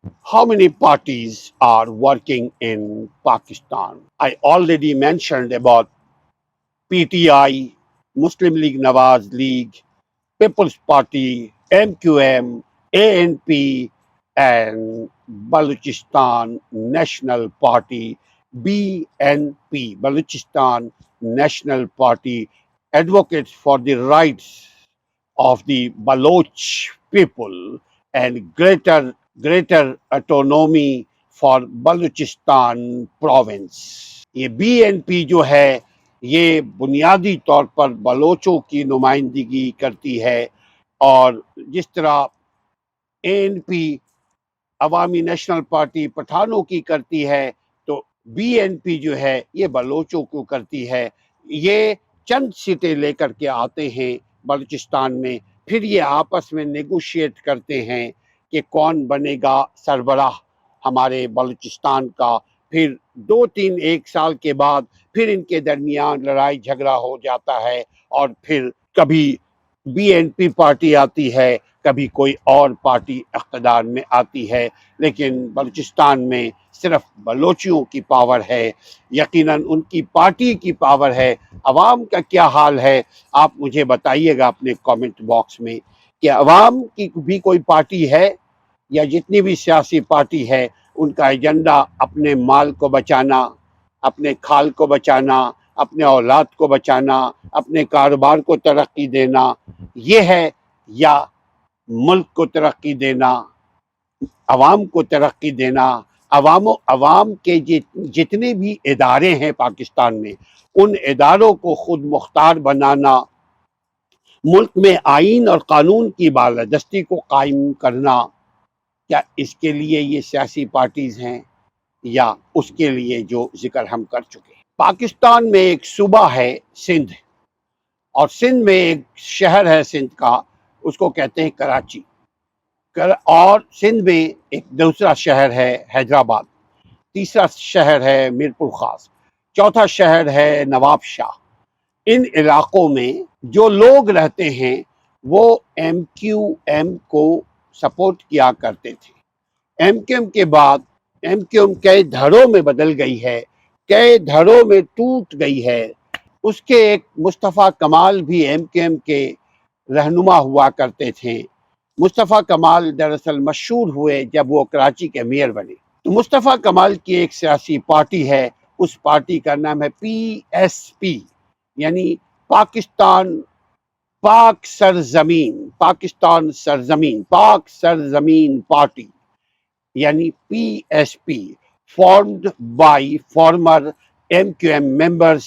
How many parties are working in Pakistan? I already mentioned about PTI, Muslim League Nawaz League, People's Party, MQM, ANP, and Baluchistan National Party, BNP, Baluchistan National Party, advocates for the rights of the Baloch people and greater autonomy for Baluchistan province. یہ be N P جو ہے یہ بنیادی طور پر بلوچوں کی نمائندگی کرتی ہے، اور جس طرح اے این پی عوامی نیشنل پارٹی پٹھانوں کی کرتی ہے، تو بی این پی جو ہے یہ بلوچوں کو کرتی ہے۔ یہ چند سیٹیں لے کر کے آتے ہیں بلوچستان میں، پھر یہ آپس میں نیگوشیٹ کرتے ہیں کہ کون بنے گا سربراہ ہمارے بلوچستان کا۔ پھر دو تین ایک سال کے بعد پھر ان کے درمیان لڑائی جھگڑا ہو جاتا ہے، اور پھر کبھی بی این پی پارٹی آتی ہے، کبھی کوئی اور پارٹی اقتدار میں آتی ہے، لیکن بلوچستان میں صرف بلوچیوں کی پاور ہے، یقیناً ان کی پارٹی کی پاور ہے۔ عوام کا کیا حال ہے آپ مجھے بتائیے گا اپنے کامنٹ باکس میں، کہ عوام کی بھی کوئی پارٹی ہے، یا جتنی بھی سیاسی پارٹی ہے ان کا ایجنڈا اپنے مال کو بچانا، اپنے کھال کو بچانا، اپنے اولاد کو بچانا، اپنے کاروبار کو ترقی دینا یہ ہے، یا ملک کو ترقی دینا، عوام کو ترقی دینا؟ عوام کے جتنے بھی ادارے ہیں پاکستان میں، ان اداروں کو خود مختار بنانا، ملک میں آئین اور قانون کی بالادستی کو قائم کرنا، کیا اس کے لیے یہ سیاسی پارٹیز ہیں، یا اس کے لیے جو ذکر ہم کر چکے ہیں؟ پاکستان میں ایک صوبہ ہے سندھ، اور سندھ میں ایک شہر ہے سندھ کا، اس کو کہتے ہیں کراچی، اور سندھ میں ایک دوسرا شہر ہے حیدرآباد، تیسرا شہر ہے میرپور خاص، چوتھا شہر ہے نواب شاہ۔ ان علاقوں میں جو لوگ رہتے ہیں وہ ایم کیو ایم کو سپورٹ کیا کرتے تھے۔ ایم کیو ایم کے بعد ایم کیو ایم کئی دھڑوں میں بدل گئی ہے، کئی دھڑوں میں ٹوٹ گئی ہے۔ اس کے ایک مصطفیٰ کمال بھی ایم کیو ایم کے رہنما ہوا کرتے تھے۔ مصطفیٰ کمال دراصل مشہور ہوئے جب وہ کراچی کے میئر بنے۔ تو مصطفیٰ کمال کی ایک سیاسی پارٹی ہے، اس پارٹی کا نام ہے پی ایس پی، یعنی پاکستان پاک سرزمین، پاکستان سرزمین، پاک سرزمین پارٹی، یعنی P S P, formed by former MQM members.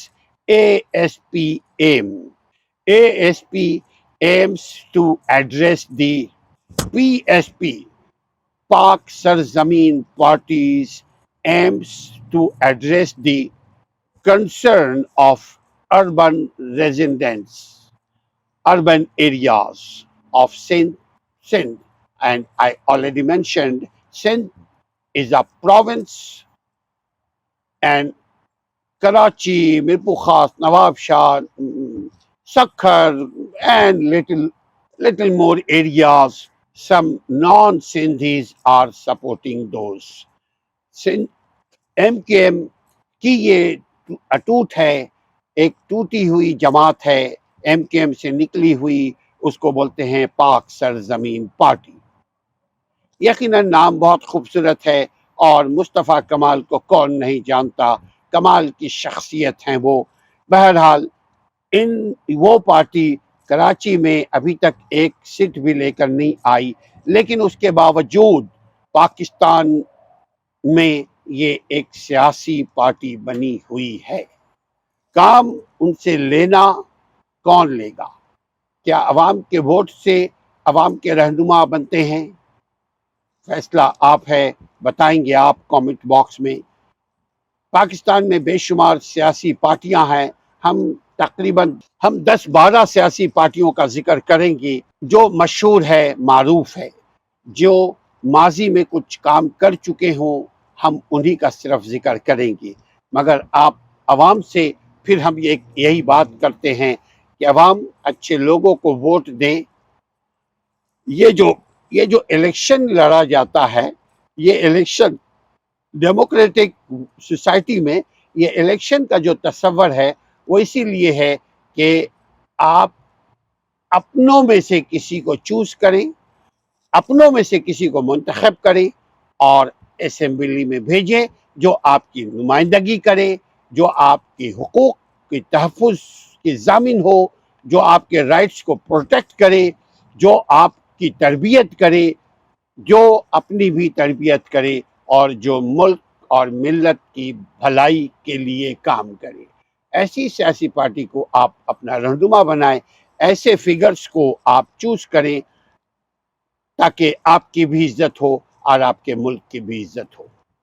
ASP aims to address the PSP, Pak Sarzameen Party's aims to address the concern of urban residents, urban areas of Sindh, and I already mentioned Sindh is a province, and Karachi, Mirpur Khas, Nawab Shah, Sakhar, and little more areas. Some non-Sindhis are supporting those. Sindh M Q M کی یہ اٹوٹ ہے، ایک ٹوٹی ہوئی جماعت ہے، M Q M سے نکلی ہوئی، اس کو بولتے ہیں پاک سرزمین پارٹی۔ یقیناً نام بہت خوبصورت ہے، اور مصطفیٰ کمال کو کون نہیں جانتا، کمال کی شخصیت ہیں وہ۔ بہرحال وہ پارٹی کراچی میں ابھی تک ایک سیٹ بھی لے کر نہیں آئی، لیکن اس کے باوجود پاکستان میں یہ ایک سیاسی پارٹی بنی ہوئی ہے۔ کام ان سے لینا کون لے گا؟ کیا عوام کے ووٹ سے عوام کے رہنما بنتے ہیں؟ فیصلہ آپ ہے، بتائیں گے آپ کامنٹ باکس میں۔ پاکستان میں بے شمار سیاسی پارٹیاں ہیں، تقریباً ہم 10-12 سیاسی پارٹیوں کا ذکر کریں گے جو مشہور ہے، معروف ہے، جو ماضی میں کچھ کام کر چکے ہوں، ہم انہی کا صرف ذکر کریں گے۔ مگر آپ عوام سے پھر ہم یہی بات کرتے ہیں کہ عوام اچھے لوگوں کو ووٹ دیں۔ یہ جو الیکشن لڑا جاتا ہے، یہ الیکشن ڈیموکریٹک سوسائٹی میں یہ الیکشن کا جو تصور ہے وہ اسی لیے ہے کہ آپ اپنوں میں سے کسی کو چوز کریں، اپنوں میں سے کسی کو منتخب کریں اور اسمبلی میں بھیجیں جو آپ کی نمائندگی کرے، جو آپ کے حقوق کے تحفظ کے ضامن ہو، جو آپ کے رائٹس کو پروٹیکٹ کرے، جو آپ کی تربیت کرے، جو اپنی بھی تربیت کرے اور جو ملک اور ملت کی بھلائی کے لیے کام کرے۔ ایسی سیاسی پارٹی کو آپ اپنا رہنما بنائیں، ایسے فگرز کو آپ چوز کریں تاکہ آپ کی بھی عزت ہو اور آپ کے ملک کی بھی عزت ہو۔